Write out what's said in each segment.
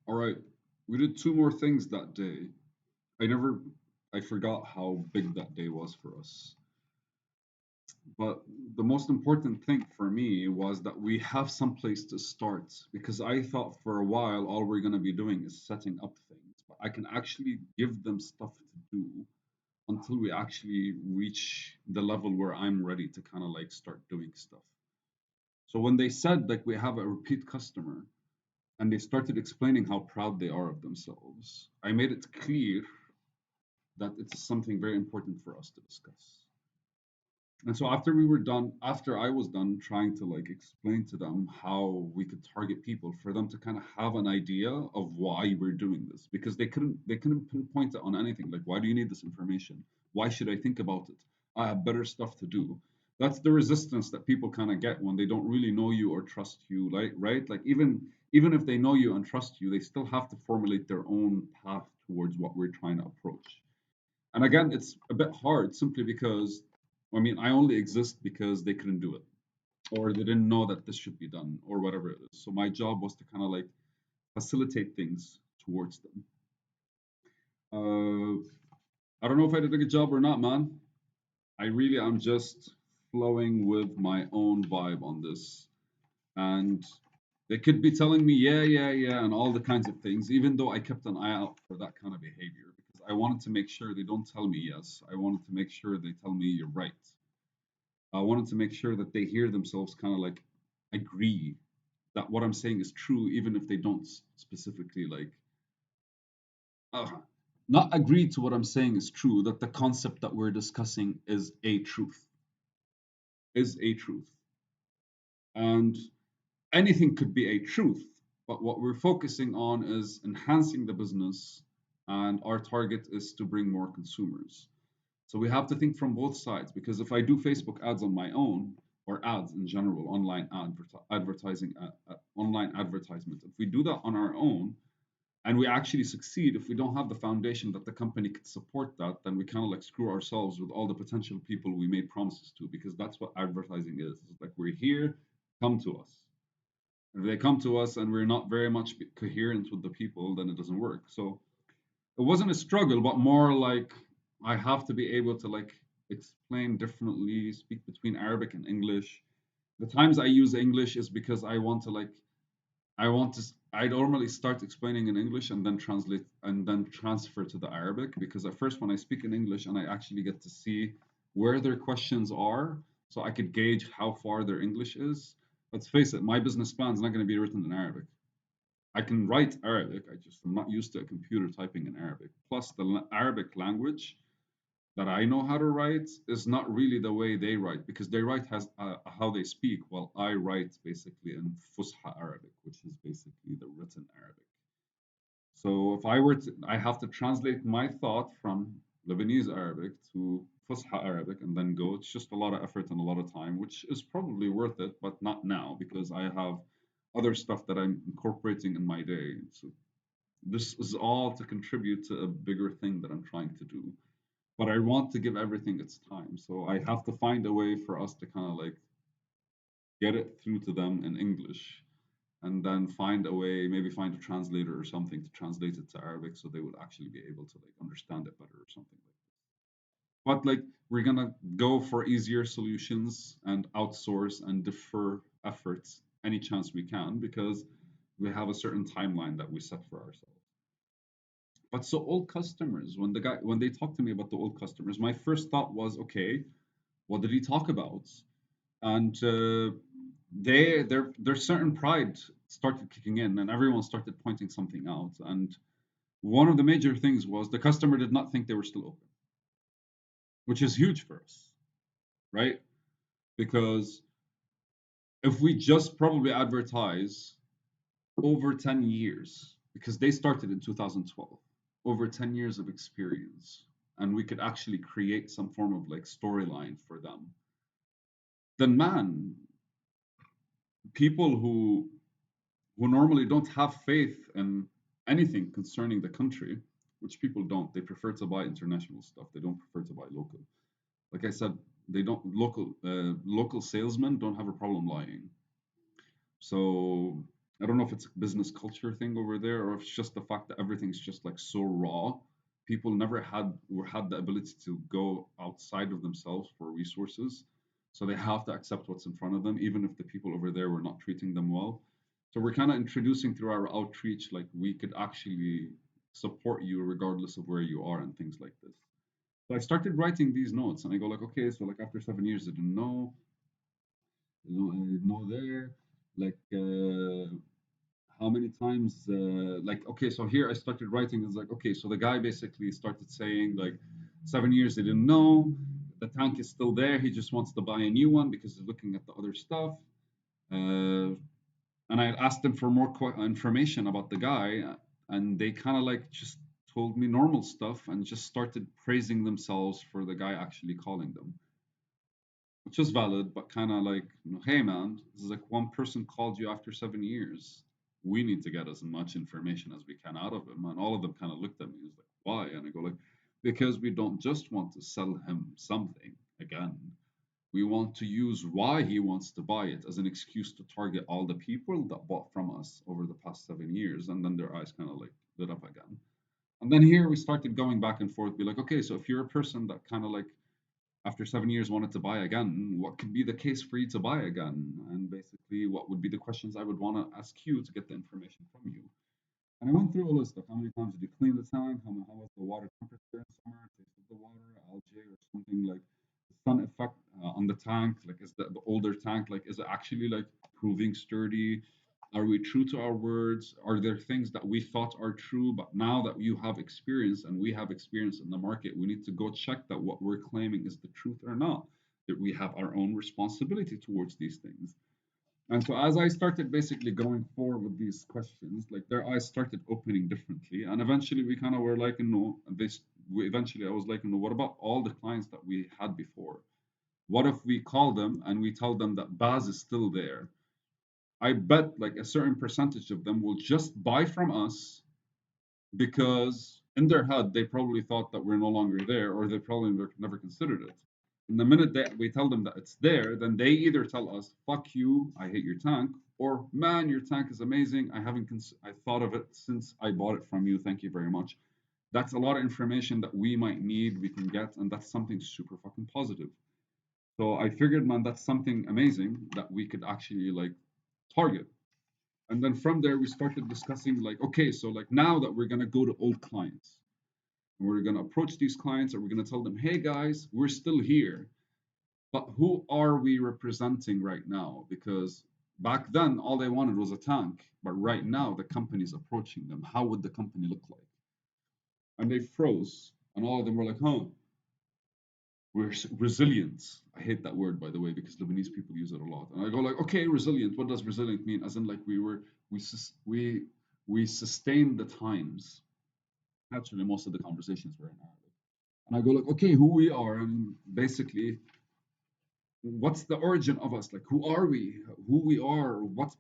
All right, we did two more things that day. I never, I forgot how big that day was for us. But the most important thing for me was that we have some place to start because I thought for a while all we're going to be doing is setting up things, but I can actually give them stuff to do until we actually reach the level where I'm ready to kind of like start doing stuff. So when they said like we have a repeat customer and they started explaining how proud they are of themselves, I made it clear that it's something very important for us to discuss. And so after I was done trying to like explain to them how we could target people for them to kind of have an idea of why we're doing this because they couldn't pinpoint it on anything. Like, why do you need this information? Why should I think about it? I have better stuff to do. That's the resistance that people kind of get when they don't really know you or trust you, like right? Like even if they know you and trust you, they still have to formulate their own path towards what we're trying to approach. And again, it's a bit hard simply because, I mean, I only exist because they couldn't do it, or they didn't know that this should be done, or whatever it is. So my job was to kind of like facilitate things towards them. Uh, I don't know if I did a good job or not, man. I really am just flowing with my own vibe on this. And they could be telling me, yeah, yeah, yeah, and all the kinds of things, even though I kept an eye out for that kind of behavior because I wanted to make sure they don't tell me yes. I wanted to make sure they tell me you're right. I wanted to make sure that they hear themselves kind of like agree that what I'm saying is true, even if they don't specifically like uh, not agree to what I'm saying is true, that the concept that we're discussing is a truth. And anything could be a truth, but what we're focusing on is enhancing the business, and our target is to bring more consumers. So we have to think from both sides because if I do Facebook ads on my own, or ads in general, advertising, online advertisement, if we do that on our own and we actually succeed, if we don't have the foundation that the company could support that, then we kind of like screw ourselves with all the potential people we made promises to because that's what advertising is. It's like we're here, come to us. If they come to us and we're not very much coherent with the people, then it doesn't work. So it wasn't a struggle, but more like I have to be able to like explain differently, speak between Arabic and English. The times I use English is because I normally start explaining in English and then translate and then transfer to the Arabic because at first when I speak in English and I actually get to see where their questions are, so I could gauge how far their English is. Let's face it, my business plan is not going to be written in Arabic. I can write Arabic. I just am not used to a computer typing in Arabic. Plus, the Arabic language that I know how to write is not really the way they write because they write has how they speak, while I write basically in Fusha Arabic, which is basically the written Arabic. So if I were to, I have to translate my thought from Lebanese Arabic to Fusha Arabic and then go. It's just a lot of effort and a lot of time, which is probably worth it, but not now because I have other stuff that I'm incorporating in my day. So this is all to contribute to a bigger thing that I'm trying to do. But I want to give everything its time. So I have to find a way for us to kind of like get it through to them in English and then find a way, maybe find a translator or something to translate it to Arabic so they would actually be able to like understand it better or something like that. But like we're gonna go for easier solutions and outsource and defer efforts any chance we can because we have a certain timeline that we set for ourselves. But so old customers, when they talk to me about the old customers, my first thought was, okay, what did he talk about? And their certain pride started kicking in, and everyone started pointing something out. And one of the major things was the customer did not think they were still open, which is huge for us, right? Because if we just probably advertise over 10 years, because they started in 2012, over 10 years of experience, and we could actually create some form of like storyline for them, then man, people who normally don't have faith in anything concerning the country, which people don't, they prefer to buy international stuff. They don't prefer to buy local. Like I said, they don't local salesmen don't have a problem lying. So I don't know if it's a business culture thing over there or if it's just the fact that everything's just like so raw. People never had the ability to go outside of themselves for resources. So they have to accept what's in front of them, even if the people over there were not treating them well. So we're kind of introducing through our outreach, like we could actually support you regardless of where you are and things like this. So I started writing these notes and I go like, okay, so like after 7 years, I didn't know, I didn't know there. Like how many times like okay, so here I started writing is like okay, so the guy basically started saying like 7 years they didn't know, the tank is still there, he just wants to buy a new one because he's looking at the other stuff. And I asked them for more information about the guy, and they kind of like just told me normal stuff and just started praising themselves for the guy actually calling them, which is valid, but kind of like, hey man, this is like one person called you after 7 years. We need to get as much information as we can out of him. And all of them kind of looked at me and was like, why? And I go like, because we don't just want to sell him something again. We want to use why he wants to buy it as an excuse to target all the people that bought from us over the past 7 years. And then their eyes kind of like lit up again. And then here we started going back and forth, be like, okay, so if you're a person that kind of like after 7 years wanted to buy again, what could be the case for you to buy again? And basically, what would be the questions I would want to ask you to get the information from you? And I went through a list of how many times did you clean the tank, how was the water temperature in summer, taste of the water, algae, or something like the sun effect on the tank. Like, is the older tank, like, is it actually like proving sturdy? Are we true to our words? Are there things that we thought are true, but now that you have experience and we have experience in the market, we need to go check that what we're claiming is the truth or not? That we have our own responsibility towards these things. And so as I started basically going forward with these questions, like their eyes started opening differently. And eventually we kind of were like, no, this we eventually I was like, no, what about all the clients that we had before? What if we call them and we tell them that Baz is still there? I bet like a certain percentage of them will just buy from us because in their head they probably thought that we're no longer there or they probably never considered it. And the minute that we tell them that it's there, then they either tell us "fuck you, I hate your tank," or "man, your tank is amazing. I haven't I thought of it since I bought it from you. Thank you very much." That's a lot of information that we might need, we can get, and that's something super fucking positive. So I figured, man, that's something amazing that we could actually like target. And then from there, we started discussing like, okay, so like now that we're gonna go to old clients, and we're gonna approach these clients, and we're gonna tell them, hey guys, we're still here, but who are we representing right now? Because back then, all they wanted was a tank, but right now, the company's approaching them. How would the company look like? And they froze, and all of them were like, huh, we're resilient. I hate that word, by the way, because Lebanese people use it a lot. And I go like, okay, resilient. What does resilient mean? As in, like we we sustained the times. Actually, most of the conversations were in Arabic. And I go like, okay, who we are, and basically, what's the origin of us? Like, who are we? Who we are? What?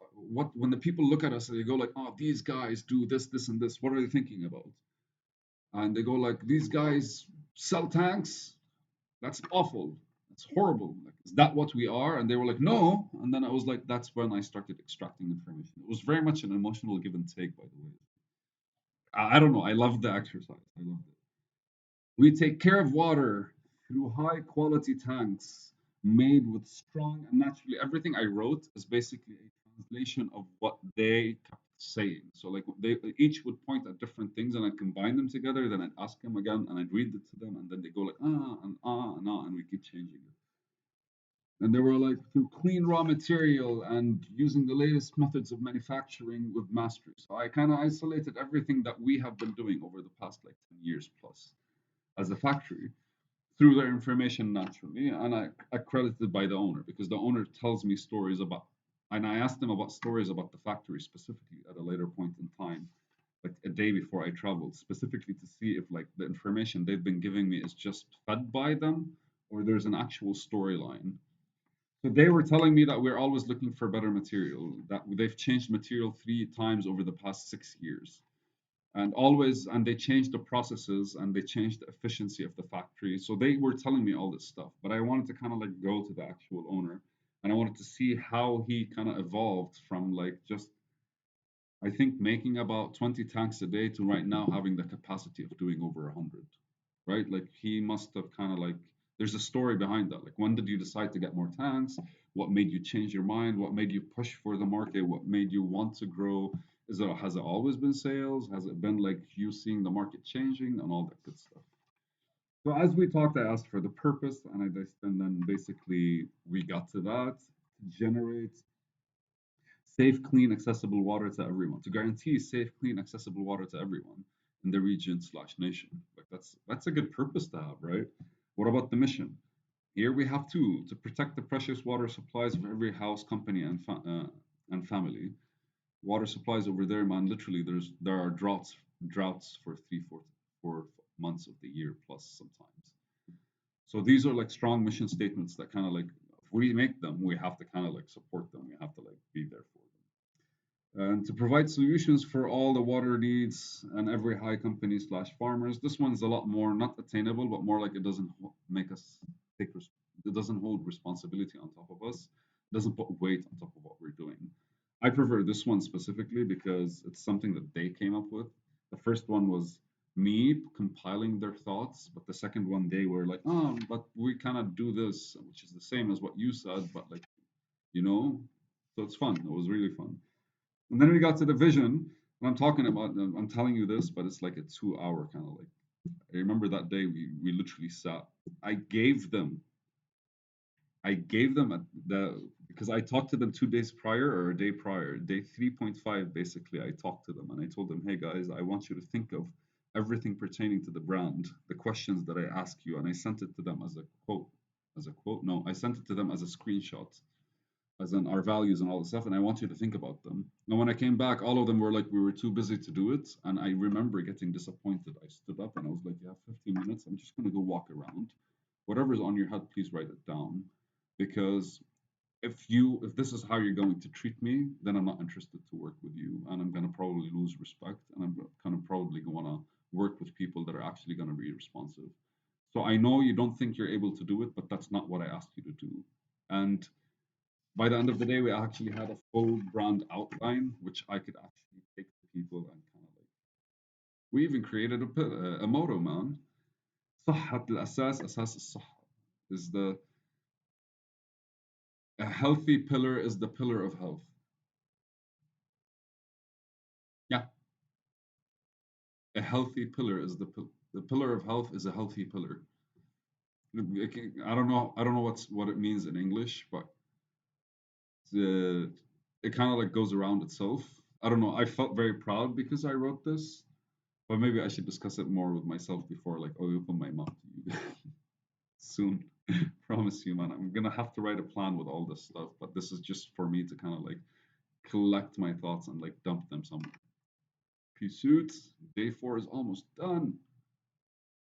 When the people look at us, they go like, oh, these guys do this, this, and this. What are they thinking about? And they go like, these guys sell tanks. That's awful. That's horrible. Like, is that what we are? And they were like, no. And then I was like, that's when I started extracting information. It was very much an emotional give and take, by the way. I don't know. I love the exercise. I loved it. We take care of water through high quality tanks made with strong and naturally. Everything I wrote is basically a translation of what they kept saying. So like they each would point at different things and I'd combine them together, then I'd ask them again and I'd read it to them and then they go like and we keep changing it. And they were like through clean raw material and using the latest methods of manufacturing with mastery. So I kind of isolated everything that we have been doing over the past like 10 years plus as a factory through their information naturally, and I accredited by the owner because the owner tells me stories about, and I asked them about stories about the factory specifically at a later point in time, like a day before I traveled, specifically to see if like the information they've been giving me is just fed by them or there's an actual storyline. So they were telling me that we're always looking for better material, that they've changed material 3 times over the past 6 years and they changed the processes and they changed the efficiency of the factory, so they were telling me all this stuff, but I wanted to kind of like go to the actual owner and I wanted to see how he kind of evolved from like just I think making about 20 tanks a day to right now having the capacity of doing over 100, right? Like he must have kind of like, there's a story behind that. Like, when did you decide to get more tanks? What made you change your mind? What made you push for the market? What made you want to grow? Has it always been sales? Has it been like you seeing the market changing and all that good stuff? So as we talked, I asked for the purpose, and then basically we got to that to generate safe, clean, accessible water to everyone, to guarantee safe, clean, accessible water to everyone in the region slash nation. Like that's a good purpose to have, right? What about the mission? Here we have two: to protect the precious water supplies of every house, company, and family. Water supplies over there, man. Literally, there are droughts for 3, 4 months of the year plus sometimes. So these are like strong mission statements that kind of like, if we make them, we have to kind of like support them. We have to like be there for them. And to provide solutions for all the water needs and every high company slash farmers. This one's a lot more not attainable, but more like it doesn't make us it doesn't hold responsibility on top of us. It doesn't put weight on top of what we're doing. I prefer this one specifically because it's something that they came up with. The first one was me compiling their thoughts, but the second one they were like, oh, but we cannot do this, which is the same as what you said, but like, you know, so it's fun. It was really fun. And then we got to the vision, and I'm talking about, I'm telling you this, but it's like a 2 hour kind of like. I remember that day we literally sat. I gave them, I gave them because I talked to them 2 days prior or a day prior, day 3.5. Basically, I talked to them and I told them, hey guys, I want you to think of everything pertaining to the brand, the questions that I ask you, and I sent it to them as a quote, as a quote. No, I sent it to them as a screenshot, as in our values and all the stuff, and I want you to think about them. And when I came back, all of them were like, we were too busy to do it. And I remember getting disappointed. I stood up and I was like, you have 15 minutes. I'm just going to go walk around. Whatever's on your head, please write it down. Because if this is how you're going to treat me, then I'm not interested to work with you. And I'm going to probably lose respect. And I'm kind of probably going to work with people that are actually going to be responsive. So I know you don't think you're able to do it, but that's not what I asked you to do. And by the end of the day, we actually had a full brand outline, which I could actually take to people and kind of like. We even created a motto, man. صحة الأساس أساس الصحة is the a healthy pillar is the pillar of health. Yeah, a healthy pillar is the pillar of health is a healthy pillar. I don't know what it means in English, but the it kind of like goes around itself. I don't know. I felt very proud because I wrote this. But maybe I should discuss it more with myself before like I open my mouth to you soon. Promise you, man. I'm gonna have to write a plan with all this stuff, but this is just for me to kind of like collect my thoughts and like dump them somewhere. Peace suits. Day 4 is almost done.